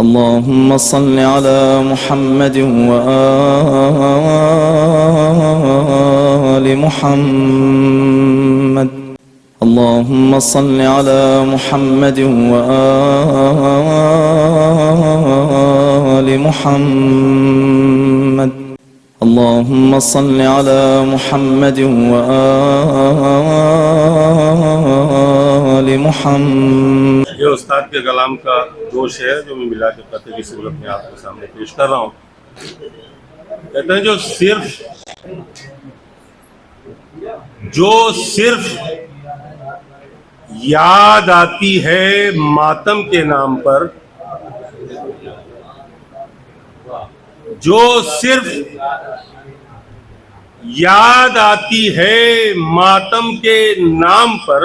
اللهم صل على محمد وآل محمد. اللهم صل على محمد وآل محمد. اللهم صل على محمد وآل محمد. یہ استاد کے کلام کا جوش ہے جو میں ملا کے قطع کی صورت میں آپ کے سامنے پیش کر رہا ہوں. کہتے ہیں جو صرف یاد آتی ہے ماتم کے نام پر، جو صرف یاد آتی ہے ماتم کے نام پر،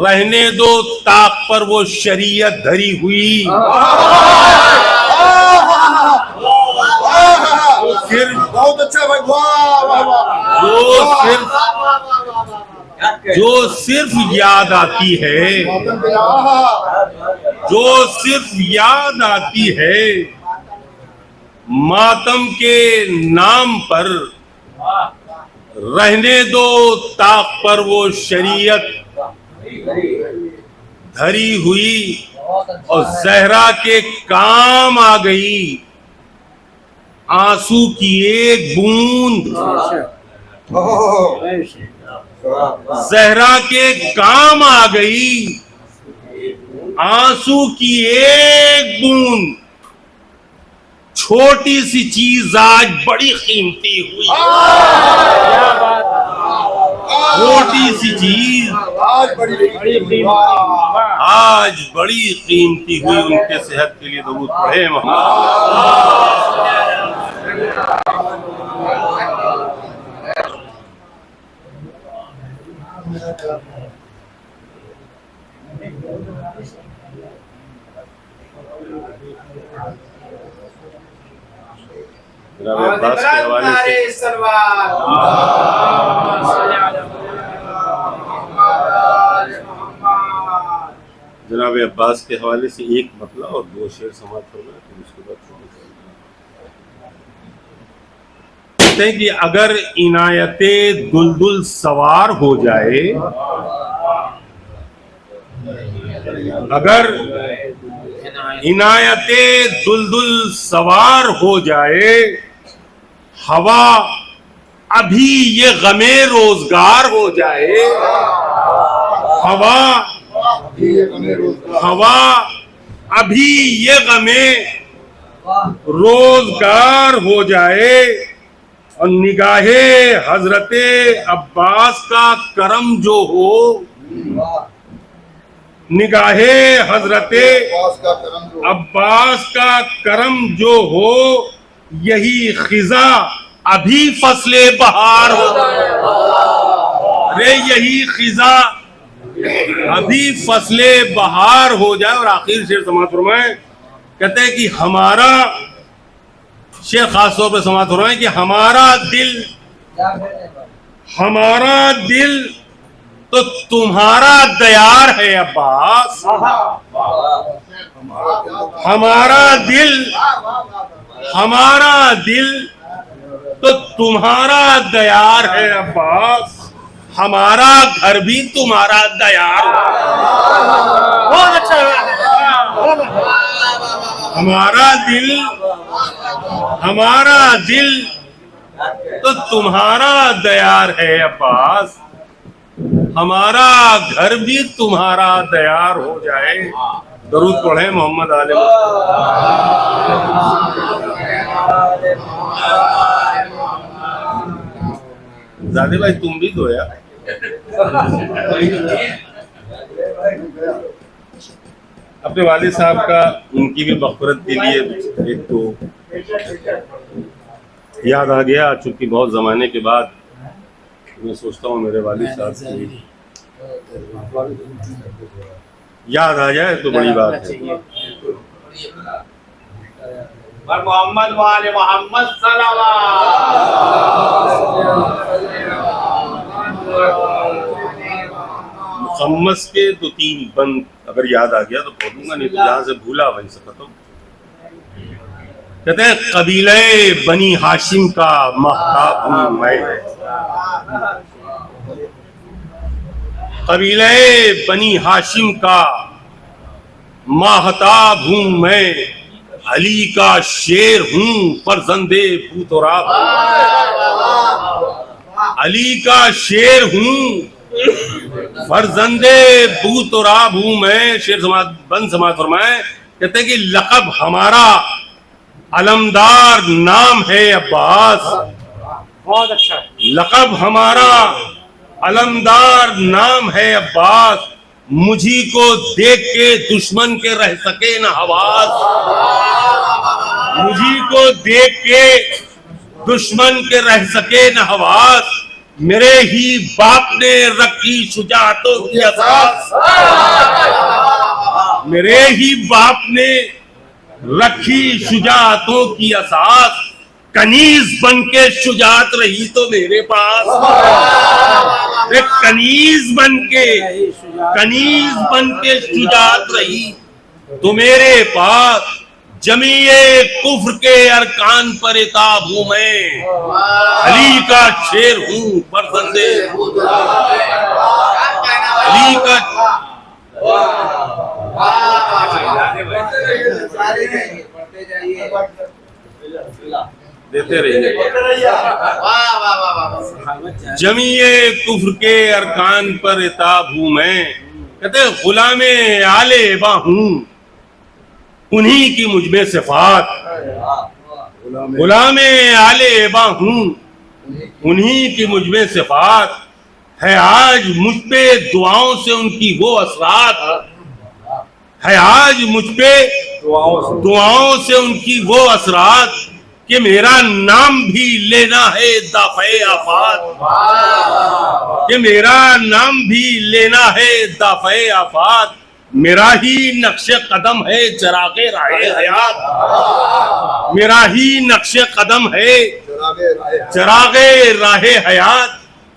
رہنے دو طاق پر وہ شریعت دھری ہوئی. بہت اچھا بھائی، جو صرف یاد آتی ہے، جو صرف یاد آتی ہے ماتم کے نام پر، رہنے دو طاق پر وہ شریعت دھری ہوئی. اور زہرا کے کام آ گئی آنسو کی ایک بوند. زہرا کے کام آ گئی آنسو کی ایک بوند. چھوٹی سی چیز آج بڑی قیمتی ہوئی. چھوٹی سی چیز آج بڑی قیمتی ہوئی. ان کے صحت کے لیے درود پڑھے محمد. جناب عباس کے حوالے سے جناب عباس کے حوالے سے ایک مطلب اور دو شعر سماعت کرنا، پھر اس کے بعد کہتے ہیں کہ اگر عنایت دلدل سوار ہو جائے، اگر عنایت دلدل سوار ہو جائے، ہوا ابھی یہ غم روزگار ہو جائے. ہوا ابھی یہ غم روزگار ہو جائے. اور نگاہ حضرت عباس کا کرم جو ہو، نگاہ حضرت عباس کا کرم جو ہو، یہی خزاں ابھی فصل بہار ہو. رے یہی خزاں ابھی فصل بہار ہو جائے. اور آخر شعر سماعت فرمائیں. کہتے ہیں کہ ہمارا شیخ خاص طور پہ سماعت فرمائیں کہ ہمارا دل تو تمہارا دیار ہے عباس. ہمارا دل تو تمہارا دیار ہے عباس. ہمارا گھر بھی تمہارا دیار ہے. بہت اچھا. ہمارا دل تو تمہارا دیار ہے عباس. ہمارا گھر بھی تمہارا دیار ہو جائے. درود پڑھیں محمد عالم. زادے بھائی تم بھی دو یار. اپنے والد صاحب کا ان کی بھی مغفرت کے لیے ایک تو یاد آ گیا، چونکہ بہت زمانے کے بعد میں سوچتا ہوں میرے والد صاحب کی یاد آ جائے تو بڑی بات ہے. محمد وآل محمد مخمس کے دو تین بند اگر یاد آ گیا تو پڑھوں گا، نہیں تو جہاں سے بھولا وہیں سے ختم. کہتے ہیں قبیلہ بنی ہاشم کا مہتاب ہوں میں، قبیلہ بنی ہاشم کا ماہتاب ہوں میں، علی کا شیر ہوں فرزند بوتراب، علی کا شیر ہوں فرزند بوتراب ہوں میں. شیر بند سماعت فرمائے، کہتے ہیں کہ لقب ہمارا علمدار نام ہے عباس، بہت اچھا ہے. لقب ہمارا علمدار نام ہے عباس، مجھی کو دیکھ کے دشمن کے رہ سکے نہ حواس، مجھی کو دیکھ کے دشمن کے رہ سکے نہ حواس، میرے ہی باپ نے رکھی شجاعتوں کی اساس، میرے ہی باپ نے رکھی شجاعتوں کی اساس، کنیز بن کے شجاعت رہی تو میرے پاس، کنیز بن کے شجاعت رہی تو میرے پاس، جمیع کفر کے ارکان پر عتاب ہوں میں، علی کا شیر ہوں فرزند علی کا. دیتے رہیے. جمیع کفر کے ارکان پر عتاب ہوں میں، کہتے غلام آل ابا ہوں انہی کی مجھ میں صفات، غلام آل ابا ہوں انہی کی مجھ میں صفات، ہے آج مجھ پہ دعاؤں سے ان کی وہ اثرات، ہے آج مجھ پہ دعاؤں سے ان کی وہ اثرات، کہ میرا نام بھی لینا ہے دافع آفات، کہ میرا نام بھی لینا ہے دافع آفات، میرا ہی نقش قدم ہے چراغ راہ حیات، میرا ہی نقش قدم ہے چراغ راہ حیات،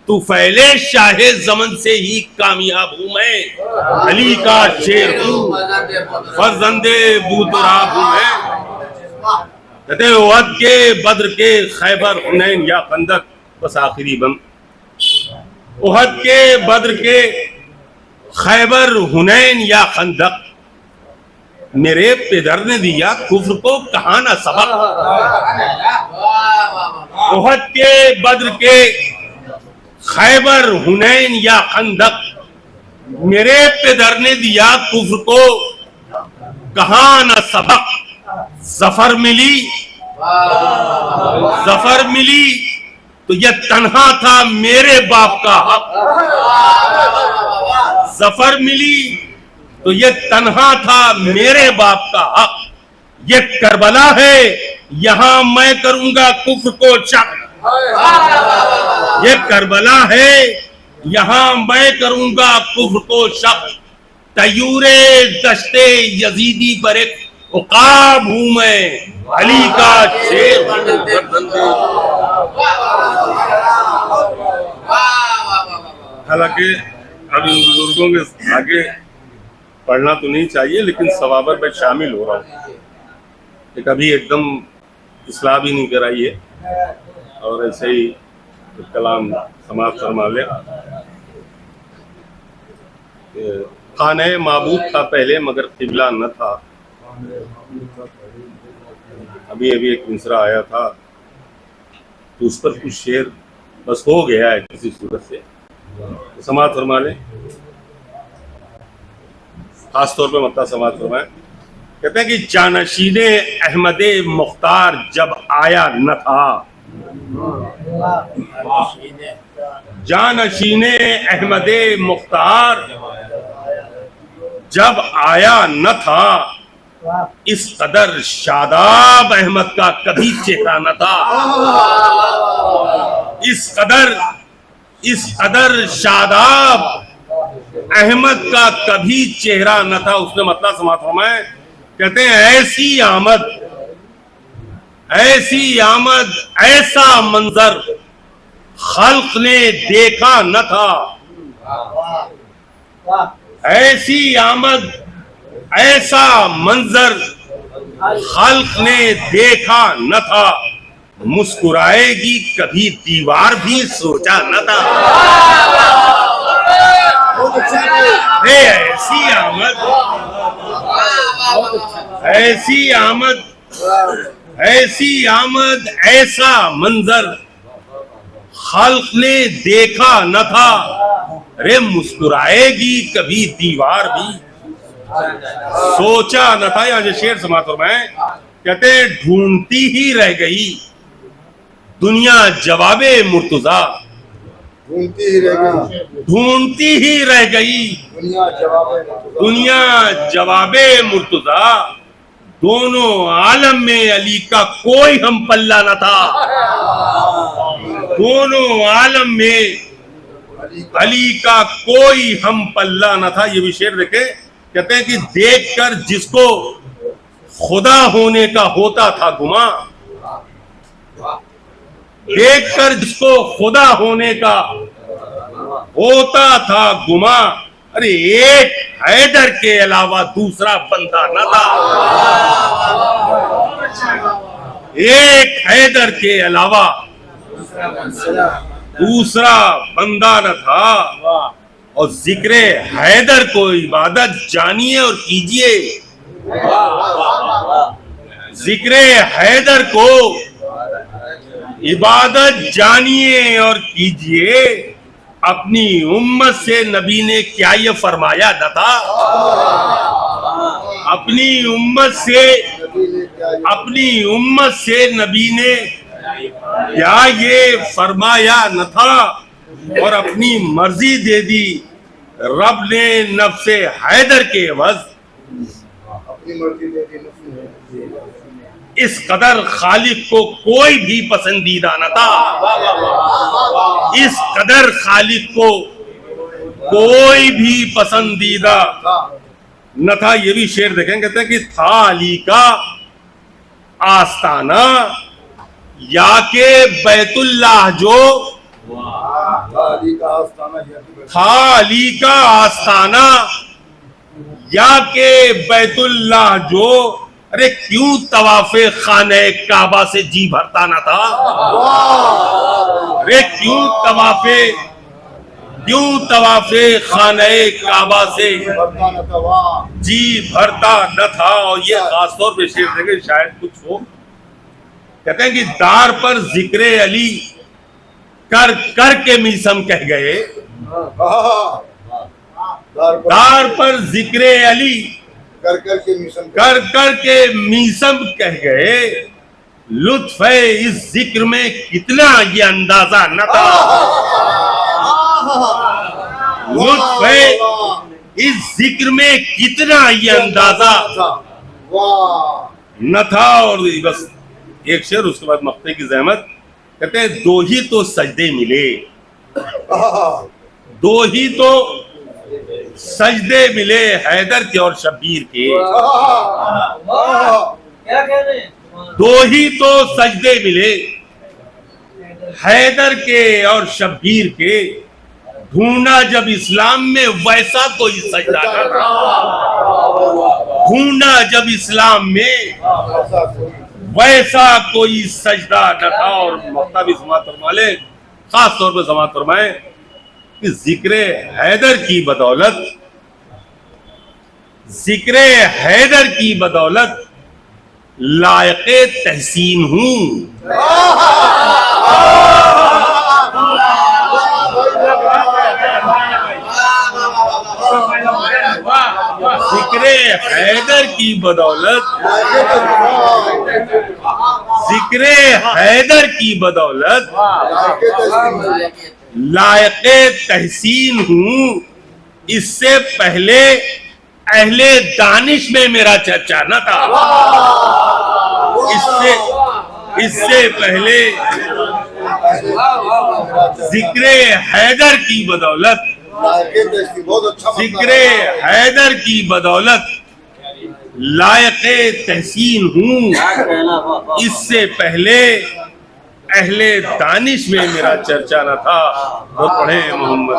تو فعلِ شاہ زمن سے ہی کامیاب ہوں میں، علی کا شیر ہوں فرزند بوتراب ہوں میں. کہتے ہیں احد کے بدر کے خیبر حنین یا خندق، بس آخری بم، احد کے بدر کے خیبر حنین یا خندق، میرے پدر نے دیا کفر کو کہاں نہ سبق، احد کے بدر کے خیبر حنین یا خندق، میرے پدر نے دیا کفر کو کہاں نہ سبق، ظفر ملی تو یہ تنہا تھا میرے باپ کا حق، ظفر ملی تو یہ تنہا تھا میرے باپ کا حق، یہ کربلا ہے یہاں میں کروں گا کفر کو شق، یہ کربلا ہے یہاں میں کروں گا کفر کو شق، طیور دشت یزیدی پر ایک عقاب ہوں میں، علی کا شیر ہوں. حالانکہ اب ان بزرگوں کے آگے پڑھنا تو نہیں چاہیے، لیکن ثوابر میں شامل ہو رہا ہوں کہ کبھی ایک دم اصلاح بھی نہیں کرائیے اور ایسے ہی کلام سماعت فرما لے. خانہ معبود تھا پہلے مگر قبلہ نہ تھا، ابھی ایک مصرع آیا تھا تو اس پر کچھ شعر بس ہو گیا ہے کسی صورت سے، سماعت فرما لیں، خاص طور پہ مطلع سماعت فرمائیں. کہتے ہیں کہ جانشین احمد مختار جب آیا نہ تھا، جانشین احمد مختار جب آیا نہ تھا، اس قدر شاداب احمد کا کبھی چہرہ نہ تھا، اس قدر شاداب احمد کا کبھی چہرہ نہ تھا. اس نے مطلب سماعت فرمائے، کہتے ہیں ایسی آمد ایسا منظر خلق نے دیکھا نہ تھا، ایسی آمد ایسا منظر خلق نے دیکھا نہ تھا، مسکرائے گی کبھی دیوار بھی سوچا نہ تھا۔ ایسی آمد، ایسی آمد، ایسی آمد، ایسا منظر خلق نے دیکھا نہ تھا، رے مسکرائے گی کبھی دیوار بھی سوچا نہ تھا۔ یہاں جو شعر سماعت فرمائیں، کہتے ہیں ڈھونڈتی ہی رہ گئی دنیا جواب مرتضیٰ، ڈھونڈتی ہی رہ گئی ڈھونڈتی ہی رہ گئی دنیا جواب مرتضیٰ، دنیا جواب مرتضیٰ، دونوں عالم میں علی کا کوئی ہم پلہ نہ تھا، دونوں عالم میں علی کا کوئی ہم پلہ نہ تھا۔ یہ بھی شعر دیکھیں، کہتے ہیں کہ دیکھ کر جس کو خدا ہونے کا ہوتا تھا گماں، دیکھ کر جس کو خدا ہونے کا ہوتا تھا گماں، ارے ایک حیدر کے علاوہ دوسرا بندہ نہ تھا، ایک حیدر کے علاوہ دوسرا بندہ نہ تھا۔ اور ذکر حیدر کو عبادت جانیے اور کیجیے، ذکر حیدر کو عبادت جانیے اور کیجیے، اپنی امت سے نبی نے کیا یہ فرمایا نہ تھا، اپنی امت سے نبی نے کیا یہ فرمایا نہ تھا، اور اپنی مرضی دے دی رب نے نفس حیدر کے عوض، اپنی مرضی دے دی نفس نے۔ اس قدر خالق کو کوئی بھی پسندیدہ نہ تھا، اس قدر خالق کو کوئی بھی پسندیدہ نہ تھا۔ یہ بھی شعر دیکھیں، کہتے ہیں کہ تھا علی کا آستانہ یا کہ بیت اللہ جو، علی کا آستانہ تھا علی کا آستانہ یا کہ بیت اللہ جو، ارے کیوں طواف خانہ کعبہ سے جی بھرتا نہ تھا، ارے کیوں طواف خانہ کعبہ سے جی بھرتا نہ تھا۔ اور یہ خاص طور پہ شعر دیکھیں، شاید کچھ ہو، کہتے ہیں کہ دار پر ذکر علی کر کر کے میسم کہہ گئے، دار پر ذکر علی کر کر کے میسم کہہ گئے، لطف ہے اس ذکر میں کتنا یہ اندازہ نہ تھا، لطف ہے اس ذکر میں کتنا یہ اندازہ نہ تھا۔ اور بس ایک شعر، اس کے بعد مقطع کی زحمت، کہتے ہیں دو ہی تو سجدے ملے، دو ہی تو سجدے ملے حیدر کے اور شبیر کے، دو ہی تو سجدے ملے حیدر کے اور شبیر کے، ڈھونڈا جب اسلام میں ویسا کوئی سجدہ نہ تھا، ڈھونڈا جب اسلام میں ویسا کوئی سجدہ نہ تھا۔ اور مقطع بھی سماعت فرما لیں، خاص طور پہ سماعت فرمائیں کہ ذکر حیدر کی بدولت، ذکر حیدر کی بدولت لائق تحسین ہوں، ذکر حیدر کی بدولت، ذکر حیدر کی بدولت لائق تحسین ہوں، اس سے پہلے اہل دانش میں میرا چرچا نہ تھا، اس سے پہلے ذکر حیدر کی بدولت، ذکر حیدر کی بدولت لائق تحسین ہوں، اس سے پہلے اہل دانش میں میرا چرچا نہ تھا۔ وہ پڑھے محمد